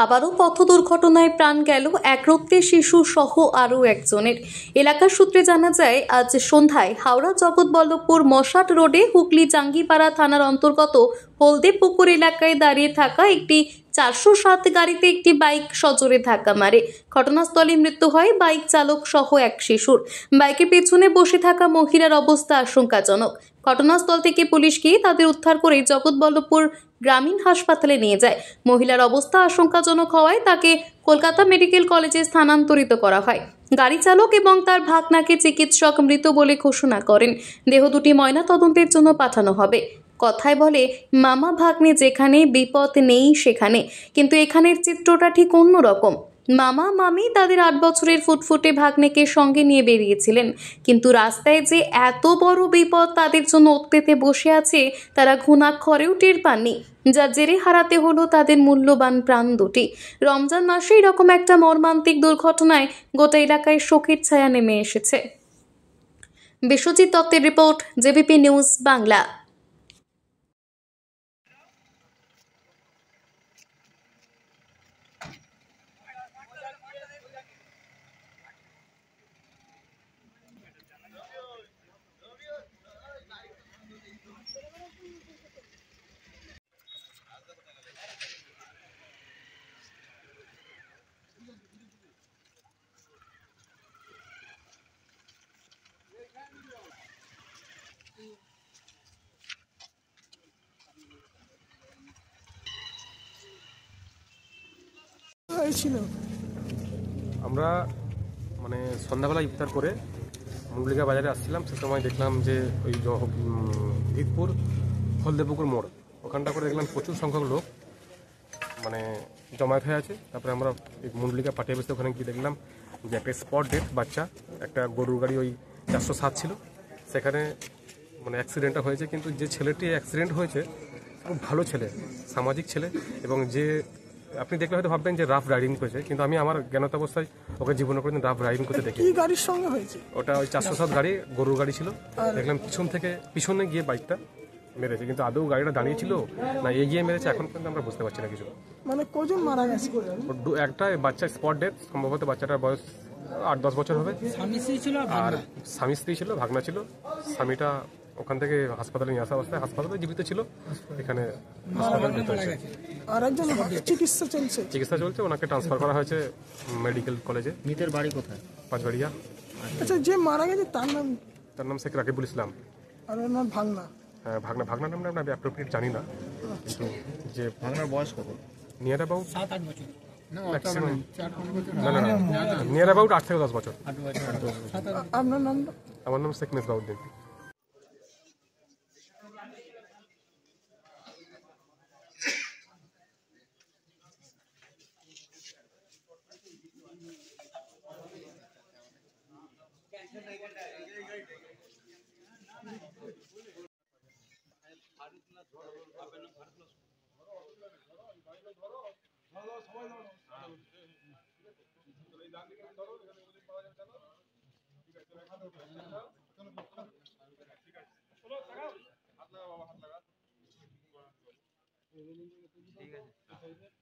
আবারও পথ দুর্ঘটনায় প্রাণ গেল একরত্তি শিশু সহ আরও একজনের। এলাকার সূত্রে জানা যায়, আজ সন্ধ্যায় হাওড়া জগৎবল্লভপুর মশাট রোডে হুগলি জাঙ্গিপাড়া থানার অন্তর্গত হলদেপুকুর এলাকায় দাঁড়িয়ে থাকা একটি 407 গাড়িতে একটি বাইক সজোরে ধাক্কা মারে। ঘটনাস্থলে মৃত্যু হয় বাইক চালক সহ এক শিশুর। বাইকের পেছনে বসে থাকা মহিলার অবস্থা আশঙ্কাজনক। ঘটনাস্থল থেকে পুলিশ গিয়ে তাদের উদ্ধার করে জগৎবল্লভপুর গ্রামীণ হাসপাতালে নিয়ে যায়। মহিলার অবস্থা আশঙ্কাজনক হওয়ায় তাকে কলকাতা মেডিকেল কলেজে স্থানান্তরিত করা হয়। গাড়ি চালক এবং তার ভাগনাকে চিকিৎসক মৃত বলে ঘোষণা করেন। দেহ দুটি ময়নাতদন্তের জন্য পাঠানো হবে। কথায় বলে, মামা ভাগ্নে যেখানে, বিপদ নেই সেখানে। কিন্তু এখানের চিত্রটা ঠিক অন্যরকম। মামা মামি তাদের 8 বছরের ফুটফুটে ভাগ্নেকে সঙ্গে নিয়ে বেরিয়েছিলেন, কিন্তু রাস্তায় যে এত বড় বিপদ তাদের জন্য ওত পেতে বসে আছে তারা ঘুণাক্ষরেও টের পাননি, যার জেরে হারাতে হলো তাদের মূল্যবান প্রাণ দুটি। রমজান মাসে এরকম একটা মর্মান্তিক দুর্ঘটনায় গোটা এলাকায় শোকের ছায়া নেমে এসেছে। বিশ্বজিৎ দত্তের রিপোর্ট, জেভিপি নিউজ বাংলা। আমরা মানে সন্ধ্যাবেলা ইফতার করে মুন্ডলিকা বাজারে আসছিলাম। সে সময় দেখলাম যে ওই ঈদপুর হলদেপুকুর মোড় ওখানটা করে দেখলাম প্রচুর সংখ্যক লোক মানে জমায়েত হয়ে আছে। তারপরে আমরা মুন্ডলিকা পার্টি অফিসে ওখানে গিয়ে দেখলাম যে একটা স্পট ডেথ বাচ্চা, একটা গরুর গাড়ি ওই 407 ছিল, সেখানে মানে অ্যাক্সিডেন্টটা হয়েছে। কিন্তু যে ছেলেটি অ্যাক্সিডেন্ট হয়েছে খুব ভালো ছেলে, সামাজিক ছেলে, এবং যে আপনি দেখলে হয়তো ভাববেন যে রাফ রাইডিং করেছে, কিন্তু আমি আমার জ্ঞানত অবস্থায় ওকে জীবনে কোনোদিন রাফ রাইডিং করতে দেখি। কি গাড়ির সঙ্গে হয়েছে? ওটা ওই 407 গাড়ি, গরুর গাড়ি ছিল। দেখলাম পিছনে গিয়ে বাইকটা মেরেছে, কিন্তু আদৌ গাড়িটা দাঁড়িয়ে ছিল না এগিয়ে মেরেছে এখন পর্যন্ত আমরা বুঝতে পারছি না কিছু। মানে কজন মারা গেছে? একটা বাচ্চা স্পট ডেথ, সম্ভবত বাচ্চাটার বয়স 8-10 বছর হবে। আর স্বামী স্ত্রী ছিল, ভাগনা ছিল। স্বামীটা ওখান থেকে হাসপাতালে নিয়ে আসা অবস্থায় হাসপাতালে জীবিত ছিল, এখানে হাসপাতালে মৃত হয়েছে। আর একজন চিকিৎসা চলছে, ওনাকে ট্রান্সফার করা হয়েছে মেডিকেল কলেজে। মৃতের বাড়ি কোথায়? পাঁচবাড়িয়া। আচ্ছা, যে মারা গেছে তার নাম? শেখ রাকিবুল ইসলাম। আর ওনার ভাগনা? হ্যাঁ, ভাগনা নামটা আমি অ্যাপ্রোপ্রিয়েট জানি না, কিন্তু যে ভাগনার বয়স কত? নিয়ার অ্যাবাউট 7-8 বছর। নিয়ার অ্যাবাউট 8 থেকে 10 বছর। আপনার নামটা? আমার নাম শেখ মেজবাউদ্দিন। ঠিক আছে।